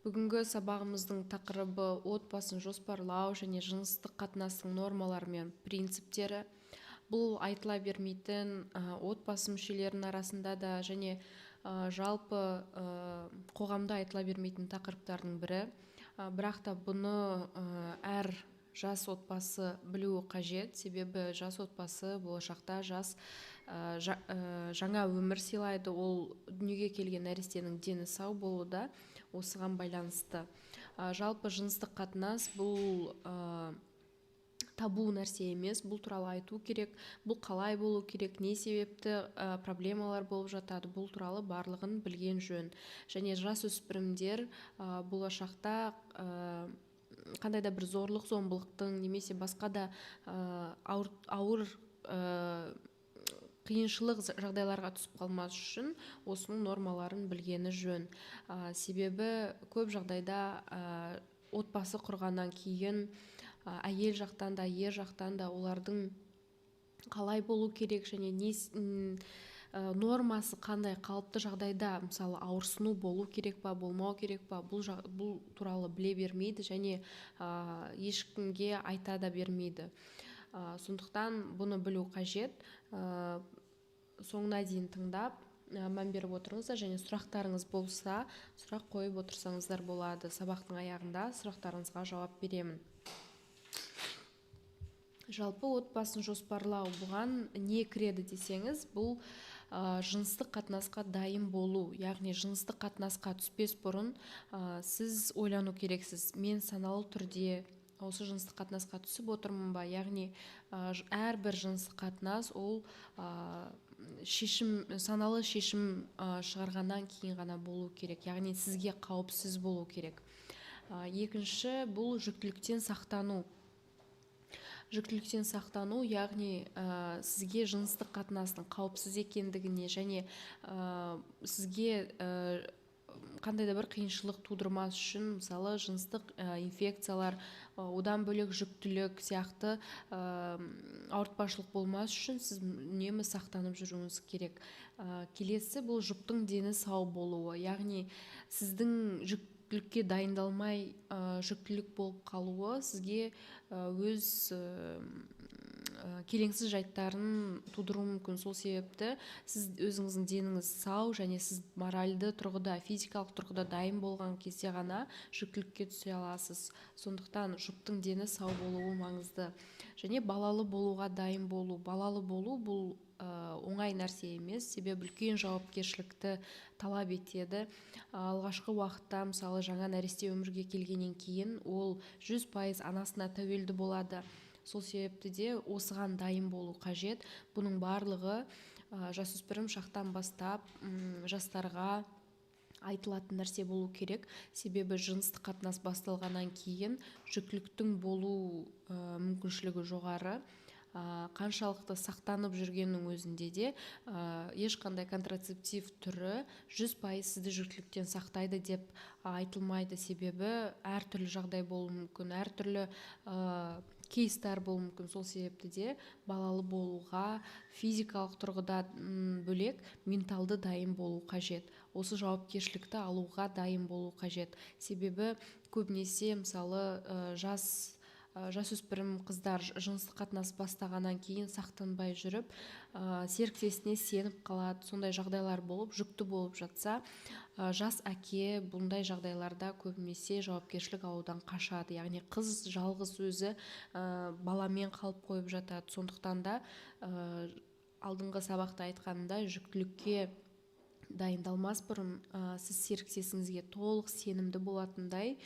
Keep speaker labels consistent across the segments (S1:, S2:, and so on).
S1: Бүгінгі сабағымыздың тақырыбы отбасын жоспарлау және жыныстық қатынастың нормалары мен принциптері. Бұл айтыла бермейтін отбасы мүшелерінің арасында да және жалпы қоғамда айтыла бермейтін тақырыптардың бірі. Бірақ та бұны әр жас отбасы білуі қажет, себебі жас отбасы болашақта жаңа өмір сыйлайды. Ол дүниеге келген нәрестенің дені сау болуда осыған байланысты. Жалпы жыныстық қатынас бұл табу нәрсе емес, бұл туралы айту керек, бұл қалай болу керек, не себепті проблемалар болып жатады, бұл туралы барлығын білген жөн. Және жасөспірімдер болашақта қандай да бір зорлық зомбылықтың немесе басқа да ауыр қиыншылық жағдайларға түсіп қалмас үшін осының нормаларын білгені жөн. Себебі көп жағдайда отбасы құрғаннан кейін әйел жақтан да ер жақтан да олардың қалай болу керек және нормасы қандай, қалыпты жағдайда мысалы ауырсыну болу керек па, болмау керек па, бұл туралы біле бермейді және ешкімге айта да бермейді. Сондықтан бұны білу қажет. Соңына дейін тыңдап мән беріп отырыңыздар және сұрақтарыңыз болса, сұрақ қойып отырсаңыздар болады. Сабақтың аяғында сұрақтарыңызға жауап беремін. Жалпы отбасын жоспарлау бұған не кіреді десеңіз, бұл жыныстық қатынасқа дайын болу, яғни жыныстық қатынасқа түспес бұрын сіз ойлану керексіз. Мен саналы түрде осы жыныстық қатынасқа түсіп отырмын ба, яғни әрбір жыныстық қатынас ол саналы шешім шығарғаннан кейін ғана болу керек, яғни сізге қауіпсіз болу керек. Екінші, бұл жүктіліктен сақтану. Жүктіліктен сақтану, яғни сізге жыныстық қатынастың қауіпсіз екендігіне және сізге қандай да бір қиыншылық тудырмас үшін, мысалы жыныстық инфекциялар, одан бөлек жүктілік сияқты ауыртпашылық болмас үшін сіз үнемі сақтанып жүруіңіз керек. Келесі, бұл жұптың дені сау болуы, яғни сіздің жүктілікке дайындалмай жүктілік болып қалуы сізге өз келеңсіз жайттарын тудыруы мүмкін. Сол себепті сіз өзіңіздің деніңіз сау және сіз моральды тұрғыда, физикалық тұрғыда дайын болған кезде ғана жүктілікке түсе аласыз. Сондықтан жұптың дені сау болуы маңызды. Және балалы болуға дайын болу. Балалы болу бұл оңай нәрсе емес, себебі үлкен жауапкершілікті талап етеді. Алғашқы уақытта, мысалы жаңа нәресте өмірге келгеннен кейін ол 100% анасына тәуелді болады. Сол себепті де осыған дайын болу қажет. Бұның барлығы жасөспірім шақтан бастап жастарға айтылатын нәрсе болу керек. Себебі жыныстық қатынас басталғаннан кейін жүктіліктің болу мүмкіншілігі жоғары. Қаншалықты сақтанып жүргеннің өзінде де ешқандай контрацептив түрі 100% сізді жүктіліктен сақтайды деп айтылмайды. Себебі әртүрлі жағдай болуы мүмкін, әртүрлі кейстар болуы мүмкін. Сол себепті де балалы болуға физикалық тұрғыда бөлек менталды дайын болу қажет. Осы жауапкершілікті алуға дайын болу қажет. Себебі көбінесе мысалы жасөспірім қыздар жыныстық қатынас бастағаннан кейін сақтанбай жүріп, серіктесіне сеніп қалады. Сондай жағдайлар болып, жүкті болып жатса, жас әке бұндай жағдайларда көбінесе жауапкершілік алудан қашады. Яғни қыз жалғыз өзі баламен қалып қойып жатады. Сондықтан да алдыңғы сабақта айтқанымда жүктілікке дайындалмас бұрын сіз серіктесіңізге толық сенімді болатындай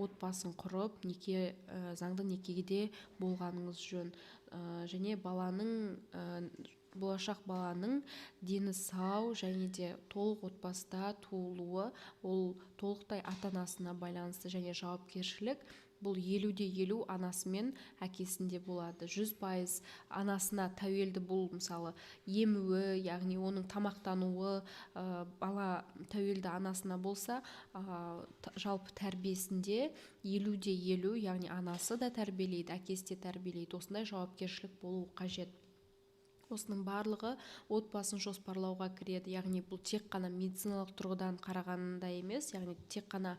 S1: отбасын құрып, заңды некеде болғаныңыз жөн. Және болашақ баланың дені сау және де толық отбасыда туылуы ол толықтай ата-анасына байланысты және жауапкершілік бұл 50-50 анасы мен әкесінде болады. 100% анасына тәуелді бұл, мысалы емуі, яғни оның тамақтануы бала тәуелді анасына болса, жалпы тәрбиесінде 50-50, яғни анасы да тәрбиелейді, әкесі де тәрбиелейді. Осындай жауапкершілік болу қажет. осының барлығы отбасын жоспарлауға кіреді. Яғни бұл тек қана медициналық тұрғыдан қарағанда емес, яғни тек қана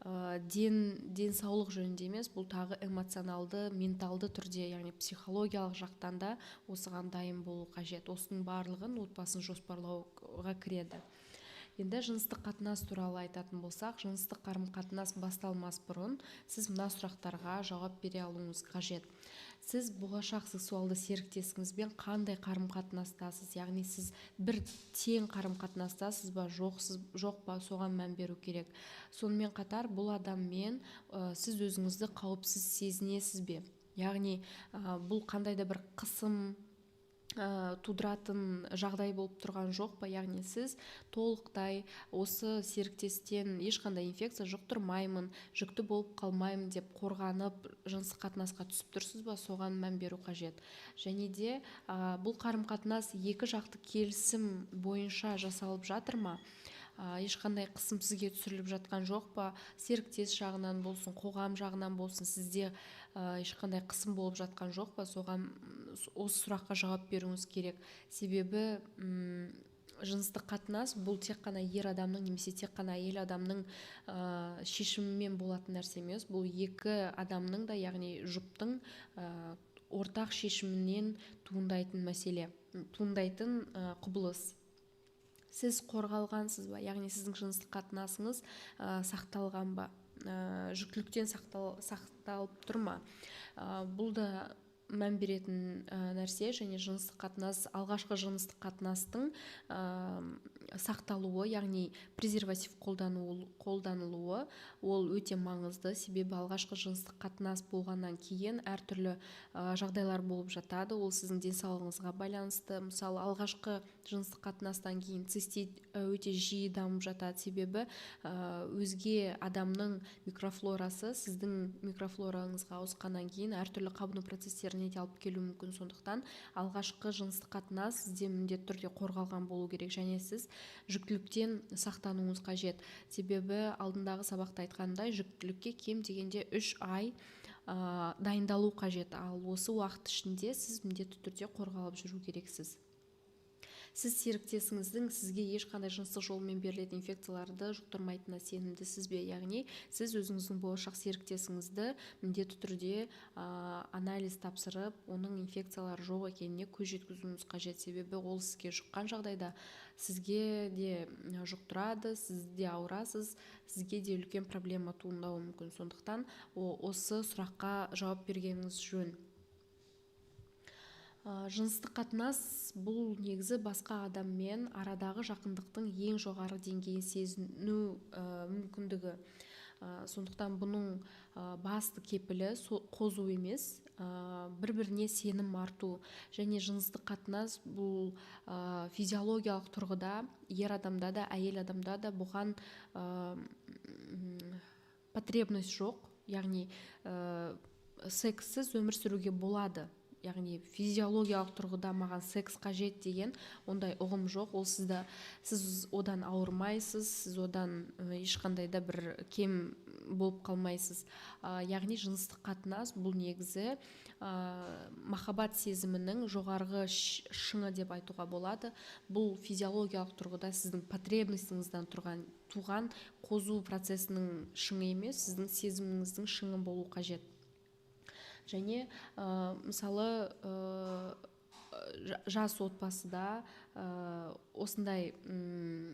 S1: денсаулық жөнінде емес, бұл тағы эмоционалды, менталды түрде, яғни психологиялық жақтан да осыған дайын болу қажет. Осының барлығын отбасын жоспарлауға кіреді. Енді жыныстық қатынас туралы айтатын болсақ, жыныстық қарым-қатынас басталмас бұрын сіз мына сұрақтарға жауап бере алуыңыз қажет. Сіз болашақ сексуалды серіктесіңізбен қандай қарым-қатынастасыз? Яғни сіз бір тең қарым-қатынастасыз ба, жоқ па, соған мән беру керек. Сонымен қатар бұл адаммен сіз өзіңізді қауіпсіз сезінесіз бе? Яғни бұл қандай да бір қысым тудыратын жағдай болып тұрған жоқ па? Яғни сіз толықтай осы серіктестен ешқандай инфекция жұқтырмаймын, жүкті болып қалмаймын деп қорғанып жыныстық қатынасқа түсіп тұрсыз ба? Соған мән беру қажет. Және де бұл қарым-қатынас екі жақты келісім бойынша жасалып жатыр ма? Ешқандай қысым сізге түсіріліп жатқан жоқ па? Серіктес жағынан болсын, қоғам жағынан болсын, сізде ешқандай қысым болып жатқан жоқ па? Соған осы сұраққа жауап беруіңіз керек. Себебі жыныстық қатынас бұл тек қана ер адамның немесе тек қана әйел адамның шешімімен болатын нәрсе емес. Бұл екі адамның да, яғни жұптың ортақ шешімінен туындайтын мәселе, туындайтын құбылыс. Сіз қорғалғансыз ба? Яғни сіздің жыныстық қатынасыңыз сақталған ба? Жүктіліктен сақталып тұр ма? Бұл да мән беретін нәрсе. Және жыныстық қатынас, алғашқы жыныстық қатынастың сақталуы, яғни презерватив қолданылуы, ол өте маңызды. Себебі алғашқы жыныстық қатынас болғаннан кейін әртүрлі жағдайлар болып жатады. Ол сіздің денсаулығыңызға байланысты. Мысалы, алғашқы жыныстық қатынастан кейін цистит өте жиі дамып жатады. Себебі өзге адамның микрофлорасы сіздің микрофлораңызға ауысқаннан кейін әртүрлі қабыну процестеріне де алып келуі мүмкін. Сондықтан алғашқы жыныстық қатынас сізде міндетті түрде қорғалған болу керек, және сіз жүктіліктен сақтануыңыз қажет. Себебі алдындағы сабақта айтқандай, жүктілікке кем дегенде 3 ай дайындалу қажет. Ал осы уақыт ішінде сіз міндетті түрде қорғалып жүру керексіз. Сіз серіктесіңіздің сізге ешқандай жыныстық жолмен берілетін инфекцияларды жұқтырмайтынына сенімдісіз бе? Яғни сіз өзіңіздің болашақ серіктесіңізді міндетті түрде анализ тапсырып, оның инфекциялары жоқ екеніне көз жеткізуіңіз қажет. Себебі ол сізге жұққан жағдайда сізге де жұқтырады, сіз де ауырасыз, сізге де үлкен проблема туындауы мүмкін. Сондықтан осы сұраққа жауап бергеніңіз жөн. Жыныстық қатынас бұл негізі басқа адаммен арадағы жақындықтың ең жоғары деңгейін сезіну мүмкіндігі. Сондықтан бұның басты кепілі қозу емес, бір-біріне сенім арту. Және жыныстық қатынас бұл физиологиялық тұрғыда ер адамда да, әйел адамда да бұған потребность жоқ. Яғни секссіз өмір сүруге болады. Яғни физиологиялық тұрғыда маған секс қажет деген ондай ұғым жоқ. Ол сіз одан ауырмайсыз, сіз одан ешқандай да бір кем болып қалмайсыз. Яғни жыныстық қатынас бұл негізі махаббат сезімінің жоғарғы шыңы деп айтуға болады. Бұл физиологиялық тұрғыда сіздің потребностіңізден туған қозу процесінің шыңы емес, сіздің сезіміңіздің шыңы болу қажет. Және мысалы жас отбасыда осындай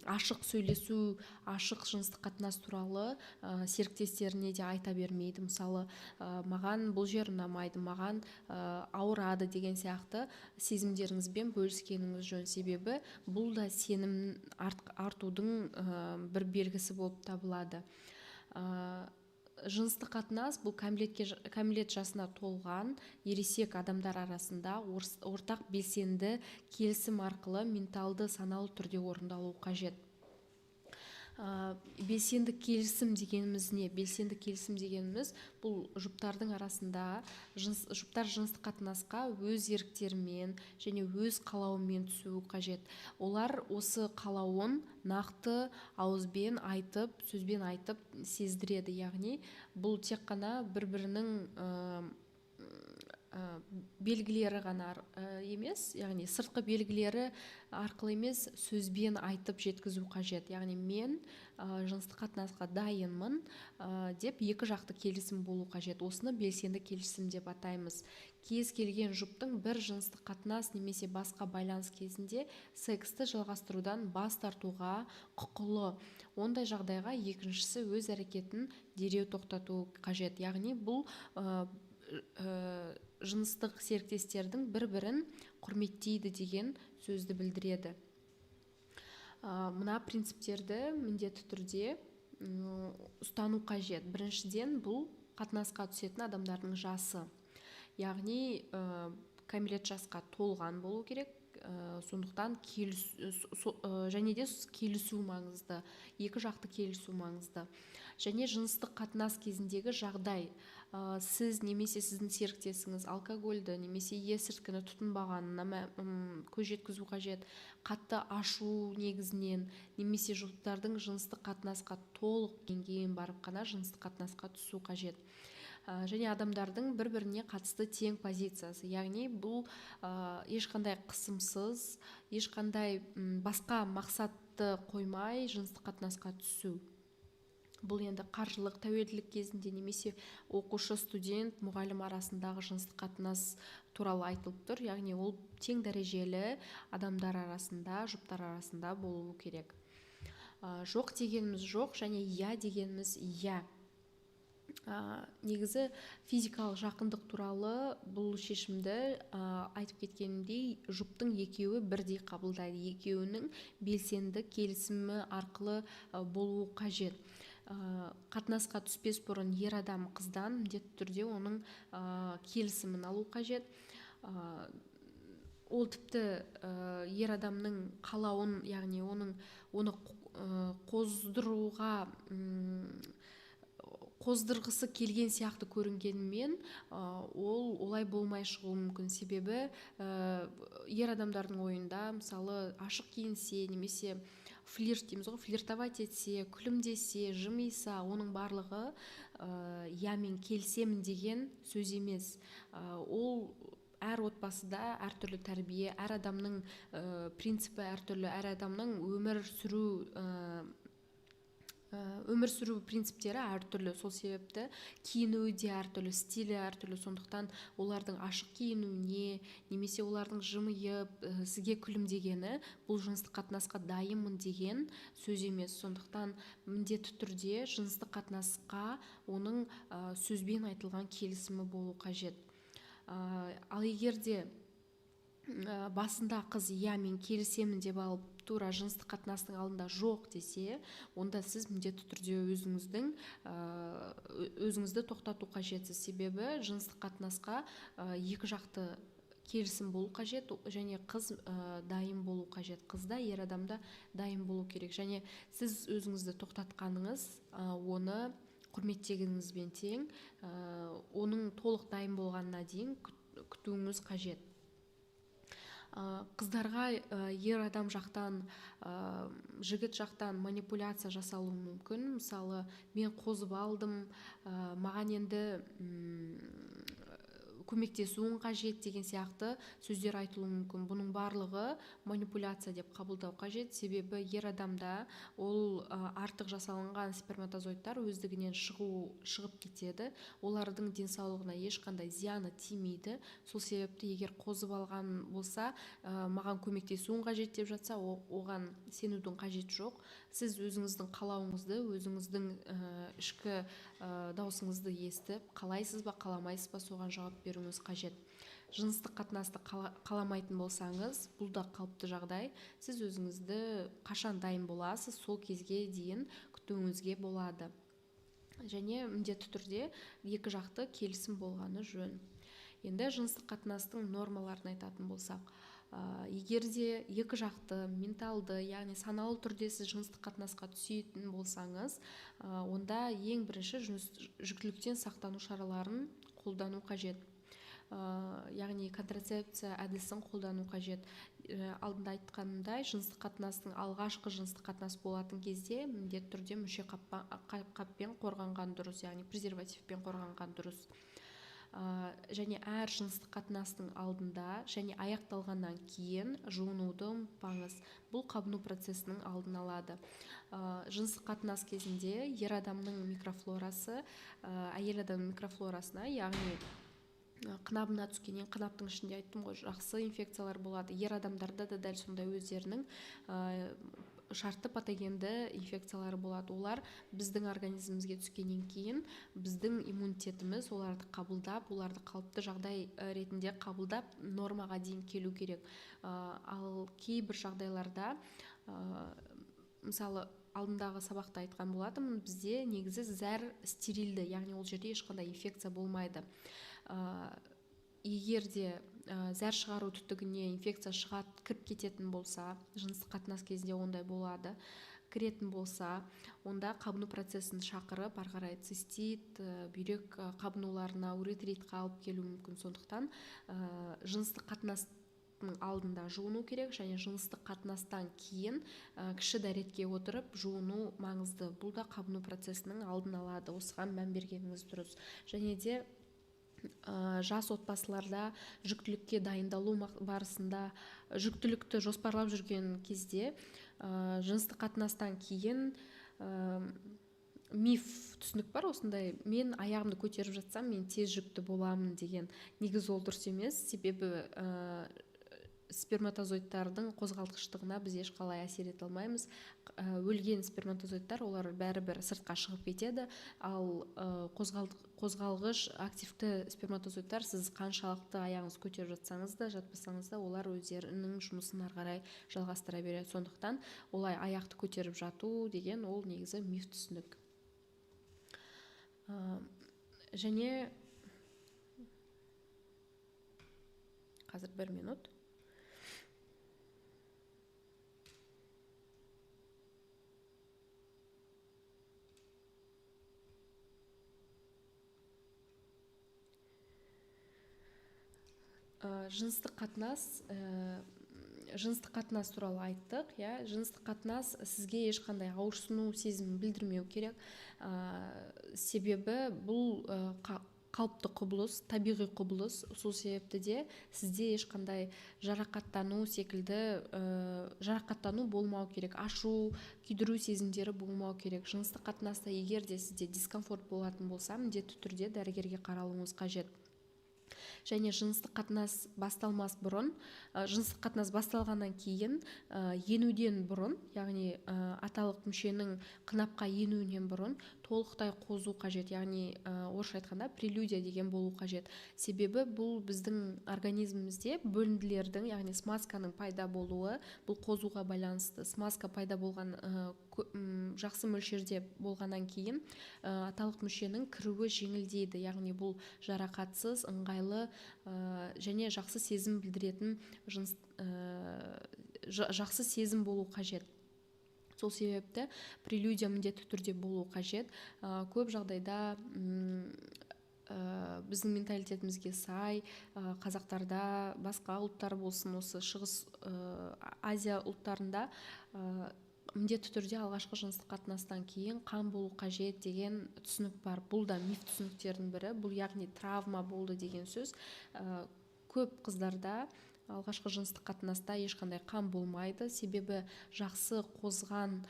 S1: ашық сөйлесу, ашық жыныстық қатынас туралы серіктестеріне де айта бермейді. Мысалы, маған бұл жер ұнамайды, маған ауырады деген сияқты сезімдеріңізбен бөліскеніңіз жөн. Себебі бұл да сенім артудың бір белгісі болып табылады. Жыныстық қатынас бұл кәмелет жасына толған ересек адамдар арасында ортақ белсенді келісім арқылы менталды саналы түрде орындалуы қажет. Белсенді келісім дегеніміз не? Белсенді келісім дегеніміз бұл жұптардың арасында жұптар жыныстық қатынасқа өз еріктерімен және өз қалауымен түсуі қажет. Олар осы қалауын нақты ауызбен айтып, сөзбен айтып сездіреді. Яғни бұл тек қана бір-бірінің белгілері ғана емес, яғни сыртқы белгілері арқылы емес, сөзбен айтып жеткізу қажет. Яғни мен жыныстық қатынасқа дайынмын деп екі жақты келісім болу қажет. Осыны белсенді келісім деп атаймыз. Кез келген жұптың бір жыныстық қатынас немесе басқа байланыс кезінде сексті жалғастырудан бас тартуға құқылы. Ондай жағдайға екіншісі өз әрекетін дереу тоқтату қажет. Яғни бұл жыныстық серіктестердің бір-бірін құрметтейді деген сөзді білдіреді. Мына принциптерді міндетті түрде ұстану қажет. Біріншіден, бұл қатынасқа түсетін адамдардың жасы. Яғни кәмелет жасқа толған болу керек. Сондықтан және де келісу маңызды, екі жақты келісу маңызды. Және жыныстық қатынас кезіндегі жағдай, сіз немесе сіздің серіктесіңіз алкогольді немесе есірткіні тұтынбағанына көз жеткізу қажет. Қатты ашу негізінен немесе жұптардың жыныстық қатынасқа толық деңгейін барып қана жыныстық қатынасқа түсу қажет. Және адамдардың бір-біріне қатысты тең позициясы, яғни бұл ешқандай қысымсыз, ешқандай басқа мақсатты қоймай жыныстық қатынасқа түсу. Бұл енді қаржылық тәуелділік кезінде немесе оқушы, студент, мұғалім арасындағы жыныстық қатынас туралы айтылып тұр. Яғни ол тең дәрежелі адамдар арасында, жұптар арасында болуы керек. Жоқ дегеніміз жоқ, және иә дегеніміз иә. Негізі физикалық жақындық туралы бұл шешімді айтып кеткенімдей, жұптың екеуі бірдей қабылдайды. Екеуінің белсенді келісімі арқылы болуы қажет. Қатынасқа түспес бұрын ер адам қыздан міндетті түрде оның келісімін алу қажет. Ол тіпті ер адамның қалауын, яғни оны қоздырғысы келген сияқты көрінгенімен, ол олай болмай шығуы мүмкін. Себебі ер адамдардың ойында, мысалы, ашық киінсе немесе флирт дейміз ғой, флиртовать етсе, күлімдесе, жымиса, оның барлығы ямен келісемін деген сөз емес. Ол әр отбасыда әртүрлі тәрбие, әр адамның принципі әртүрлі, әр адамның өмір сүру принциптері әртүрлі. Сол себепті киінуі де әртүрлі, стилі әртүрлі. Сондықтан олардың ашық киінуіне немесе олардың жымиып сізге күлімдегені бұл жыныстық қатынасқа дайынмын деген сөз емес. Сондықтан міндетті түрде жыныстық қатынасқа оның сөзбен айтылған келісімі болу қажет. Ал егер де басында қыз иә мен келісемін деп алып тура жыныстық қатынастың алдында жоқ десе, онда сіз міндетті түрде өзіңізді тоқтату қажетсіз. Себебі жыныстық қатынасқа екі жақты келісім болу қажет, және қыз дайын болу қажет. Қызда, ер адамда дайын болу керек. Және сіз өзіңізді тоқтатқаныңыз оны құрметтегеніңізбен тең, оның толық дайын болғанына дейін күтуіңіз қажет. Қыздарға ер адам жақтан, жігіт жақтан манипуляция жасалуы мүмкін. Мысалы, мен қозып алдым, маған енді көмектесуің қажет деген сияқты сөздер айтылуы мүмкін. Бұның барлығы манипуляция деп қабылдау қажет. Себебі ер адамда ол артық жасалынған сперматозоидтар өздігінен шығып кетеді. Олардың денсаулығына ешқандай зияны тимейді. Сол себепті егер қозып алған болса, маған көмектесуің қажет деп жатса, оған сенудің қажет жоқ. Сіз өзіңіздің қалауыңызды, өзіңіздің ішкі даусыңызды естіп, қалайсыз ба, қаламайсыз ба, соған жауап беруіңіз қажет. Жыныстық қатынасты қаламайтын болсаңыз, бұл да қалыпты жағдай. Сіз өзіңізді қашан дайын боласыз, сол кезге дейін күтуіңізге болады. Және міндетті түрде екі жақты келісім болғаны жөн. Енді жыныстық қатынастың нормаларын айтатын болсақ, егерде екі жақты менталды, яғни саналы түрде сіз жыныстық қатынасқа түсетін болсаңыз, онда ең бірінші жүктіліктен сақтану шараларын қолдану қажет. Яғни контрацепция әдісін қолдану қажет. Алдында айтқанымдай, жыныстық қатынастың алғашқы жыныстық қатынас болатын кезде міндетті түрде мүше қаппен қорғанған дұрыс, яғни презервативпен қорғанған дұрыс. Және әр жыныстық қатынастың алдында және аяқталғаннан кейін жуынуды ұмытпаңыз. Бұл қабыну процесінің алдын алады. Жыныстық қатынас кезінде ер адамның микрофлорасы әйел адамның микрофлорасына, яғни қынабына түскеннен, қынаптың ішінде айттым ғой, жақсы инфекциялар болады. Ер адамдарда да дәл сондай өздерінің шартты патогенді инфекциялары болады. Олар біздің организмімізге түскеннен кейін біздің иммунитетіміз оларды қабылдап, оларды қалыпты жағдай ретінде қабылдап, нормаға дейін келу керек. Ал кейбір жағдайларда, мысалы алдындағы сабақта айтқан болатынмын, бізде негізі зәр стерилді, яғни ол жерде ешқандай инфекция болмайды. Егер де зәр шығару түтігіне инфекция шығады, кіріп кететін болса, жыныстық қатынас кезінде ондай болады, кіретін болса, онда қабыну процесін шақырып, ары қарай цистит, бүйрек қабынуларына, уретритқа алып келуі мүмкін. Сондықтан жыныстық қатынастың алдында жуыну керек, және жыныстық қатынастан кейін кіші дәретке отырып жуыну маңызды. Бұл да қабыну процесінің алдын алады. Осыған мән бергеніңіз дұрыс. Және де жас отбасыларда жүктілікке дайындалу барысында, жүктілікті жоспарлап жүрген кезде жыныстық қатынастан кейін миф, түсінік бар осындай: мен аяғымды көтеріп жатсам, мен тез жүкті боламын деген. Негізі ол дұрыс емес. Себебі сперматозоидтардың қозғалтқыштығына біз ешқалай әсер ете алмаймыз. Өлген сперматозоидтар, олар бәрібір сыртқа шығып кетеді, ал қозғалғыш активті сперматозоидтар, сіз қаншалықты аяғыңыз көтеріп жатсаңыз да, жатпасаңыз да, олар өздерінің жұмысын ары қарай жалғастыра береді. Сондықтан олай аяқты көтеріп жату деген ол негізі миф, түсінік. Және қазір 1 минут. Жыныстық қатынас туралы айттық. Жыныстық қатынас сізге ешқандай ауырсыну сезімін білдірмеу керек. Себебі бұл қалыпты құбылыс, табиғи құбылыс. Сол себепті де сізде ешқандай жарақаттану болмау керек, ашу, күйдіру сезімдері болмау керек. Жыныстық қатынаста егер де сізде дискомфорт болатын болса, міндетті түрде дәрігерге қаралуыңыз қажет. Және жыныстық қатынас басталмас бұрын, жыныстық қатынас басталғаннан кейін, енуден бұрын, яғни аталық мүшенің қынапқа енуінен бұрын толықтай қозу қажет, яғни орысша айтқанда прелюдия деген болу қажет. Себебі бұл біздің организмімізде бөлінділердің, яғни смазканың пайда болуы, бұл қозуға байланысты. Смазка пайда болған жақсы мөлшерде болғаннан кейін аталық мүшенің кіруі жеңілдейді, яғни бұл жарақатсыз, ыңғайлы және жақсы сезім білдіретін жақсы сезім болу қажет. Сол себепті прелюдия міндетті түрде болу қажет. Көп жағдайда біздің менталитетімізге сай, қазақтарда, басқа ұлттар болсын, осы шығыс Азия ұлттарында міндетті түрде алғашқы жыныстық қатынастан кейін қан болу қажет деген түсінік бар. Бұл да миф түсініктердің бірі. Бұл яғни травма болды деген сөз. Көп қыздарда алғашқы жыныстық қатынаста ешқандай қан болмайды. Себебі жақсы қозған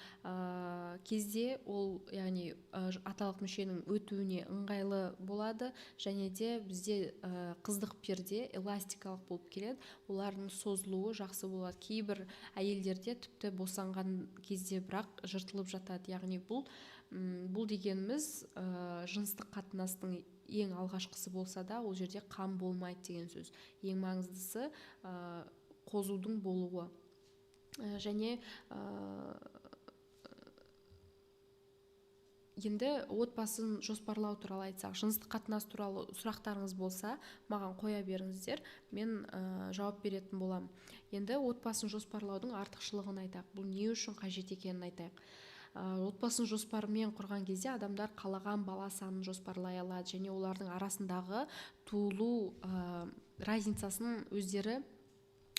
S1: кезде ол, яғни аталық мүшенің өтуіне ыңғайлы болады, және де бізде қыздық перде эластикалық болып келеді. Олардың созылуы жақсы болады. Кейбір әйелдерде тіпті босанған кезде бірақ жыртылып жатады. Яғни бұл дегеніміз жыныстық қатынастың ең алғашқысы болса да, ол жерде қан болмайды деген сөз. Ең маңыздысы қозудың болуы. Және енді отбасын жоспарлау туралы айтсақ, жыныстық қатынас туралы сұрақтарыңыз болса, маған қоя беріңіздер, мен жауап беретін болам. Енді отбасын жоспарлаудың артықшылығын айтайық. Бұл не үшін қажет екенін айтайық. Отбасын жоспарымен құрған кезде адамдар қалаған бала санын жоспарлай алады, және олардың арасындағы туылу разницасын өздері,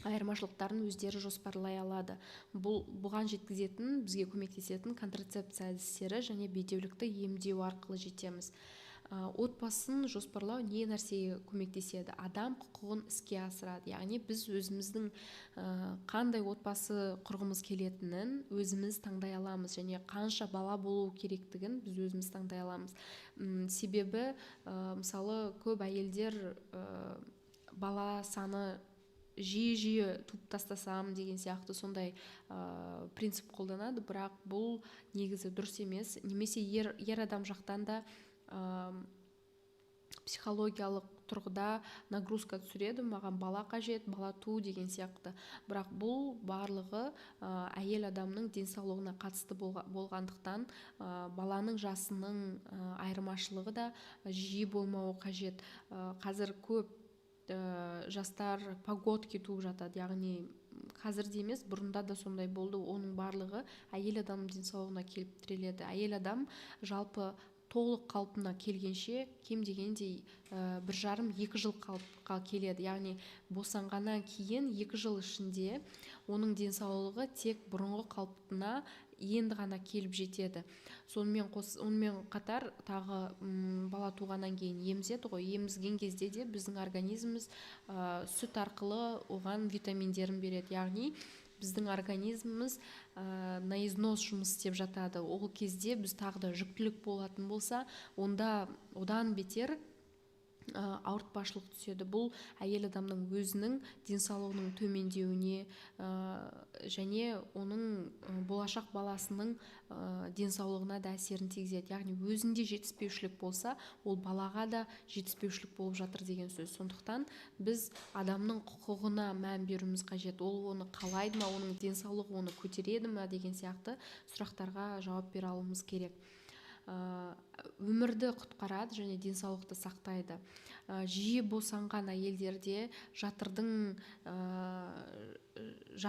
S1: айырмашылықтарын өздері жоспарлай алады. Бұған жеткізетін, бізге көмектесетін контрацепция әдістері және бедеулікті емдеу арқылы жетеміз. Отбасын жоспарлау не нәрсеге көмектеседі? Адам құқығын іске асырады. Яғни біз өзіміздің қандай отбасы құрғымыз келетінін өзіміз таңдай аламыз, және қанша бала болу керектігін біз өзіміз таңдай аламыз. Себебі мысалы көп әйелдер бала саны жиі туып тастасам деген сияқты сондай принцип қолданады, бірақ бұл негізі дұрыс емес. Немесе ер адам жақтан да психологиялық тұрғыда нагрузка түсіреді, маған бала қажет, бала ту деген сияқты. Бірақ бұл барлығы әйел адамның денсаулығына қатысты болғандықтан баланың жасының айырмашылығы да жиі болмауы қажет. Қазір көп жастар погодки туып жатады, яғни қазірде емес, бұрында да сондай болды. Оның барлығы әйел адамның денсаулығына келіп тіреледі. Әйел адам жалпы толық қалпына келгенше кем дегендей 1,5-2 жыл қалыпқа келеді. Яғни босанғаннан кейін 2 жыл ішінде оның денсаулығы тек бұрынғы қалпына енді ғана келіп жетеді. Сонымен қатар тағы бала туғаннан кейін емізеді ғой. Емізген кезде де біздің организміміз сүт арқылы оған витаминдерін береді. Яғни біздің организміміз на износ жұмыс істеп жатады. Ол кезде біз тағы да жүктілік болатын болса, онда одан бетер ауыртпашылық түседі. Бұл әйел адамның өзінің денсаулығының төмендеуіне және оның болашақ баласының денсаулығына да әсерін тигізеді. Яғни өзінде жетіспеушілік болса, ол балаға да жетіспеушілік болып жатыр деген сөз. Сондықтан біз адамның құқығына мән беруіміз қажет. Ол оны қалайды ма, оның денсаулығы оны көтереді ма деген сияқты сұрақтарға жауап бере алуымыз керек. Өмірді құтқарады және денсаулықты сақтайды. Жиі босанған әйелдерде жатыр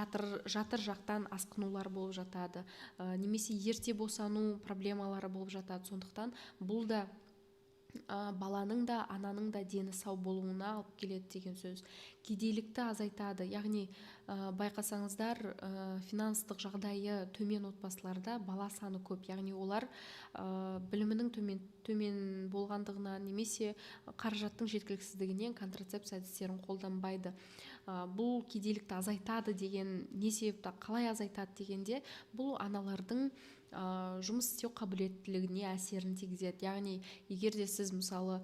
S1: жақтан асқынулар болып жатады, немесе ерте босану проблемалары болып жатады. Сондықтан бұл да баланың да ананың да дені сау болуына алып келеді деген сөз. Кедейлікті азайтады. Яғни байқасаңыздар, финанстық жағдайы төмен отбасыларда бала саны көп. Яғни олар білімінің төмен болғандығына немесе қаражаттың жеткіліксіздігінен контрацепция әдістерін қолданбайды. Бұл кедейлікті азайтады деген не себепті, қалай азайтады дегенде, бұл аналардың жұмыс істеу қабілеттілігіне әсерін тигізеді. Яғни егер де сіз мысалы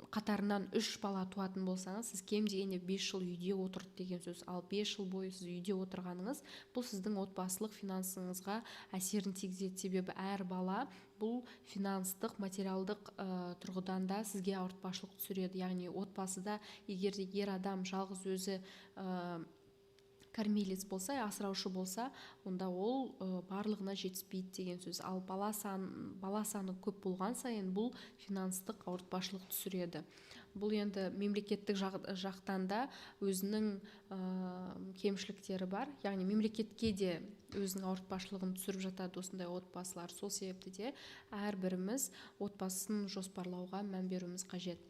S1: қатарынан 3 бала туатын болсаңыз, сіз кем дегенде 5 жыл үйде отырды деген сөз. Ал 5 жыл бойы сіз үйде отырғаныңыз, бұл сіздің отбасылық финансыңызға әсерін тигізеді. Себебі әр бала бұл финанстық, материалдық тұрғыдан да сізге ауыртпашылық түсіреді. Яғни отбасыда егер де ер адам жалғыз өзі кормилец болса, асыраушы болса, онда ол барлығына жетіспейді деген сөз. Ал бала саны көп болған сайын бұл финанстық ауыртпашылық түсіреді. Бұл енді мемлекеттік жақтан да өзінің кемшіліктері бар. Яғни мемлекетке де өзінің ауыртпашылығын түсіріп жатады осындай отбасылар. Сол себепті де әрбіріміз отбасын жоспарлауға мән беруіміз қажет.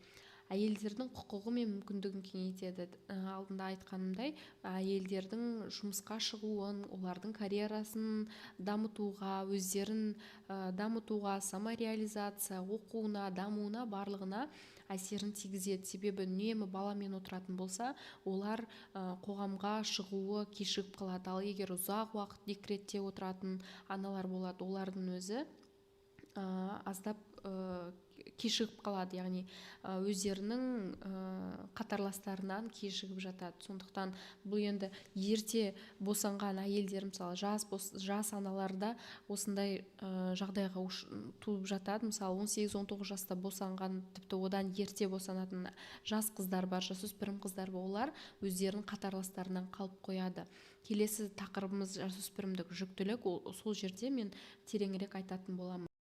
S1: Әйелдердің құқығы мен мүмкіндігін кеңейтеді. Алдында айтқанымдай, әйелдердің жұмысқа шығуын, олардың карьерасын дамытуға, өздерін дамытуға, самореализация, оқуына, дамуына, барлығына әсерін тигізеді. Себебі үнемі баламен отыратын болса, олар қоғамға шығуы кешігіп қалады. Ал егер ұзақ уақыт декретте отыратын аналар болады, олардың өзі аздап кешігіп қалады, яғни өздерінің қатарластарынан кешігіп жатады. Сондықтан бұл енді ерте босанған әйелдер, мысалы жас аналарда осындай жағдайға туып жатады. Мысалы 18-19 жаста босанған, тіпті одан ерте босанатын жас қыздар бар, жасөспірім қыздар бар, олар өздерінің қатарластарынан қалып қояды. Келесі тақырыбымыз жасөспірімдік жүктілік. Сол жерде мен тереңірек айтатын боламын.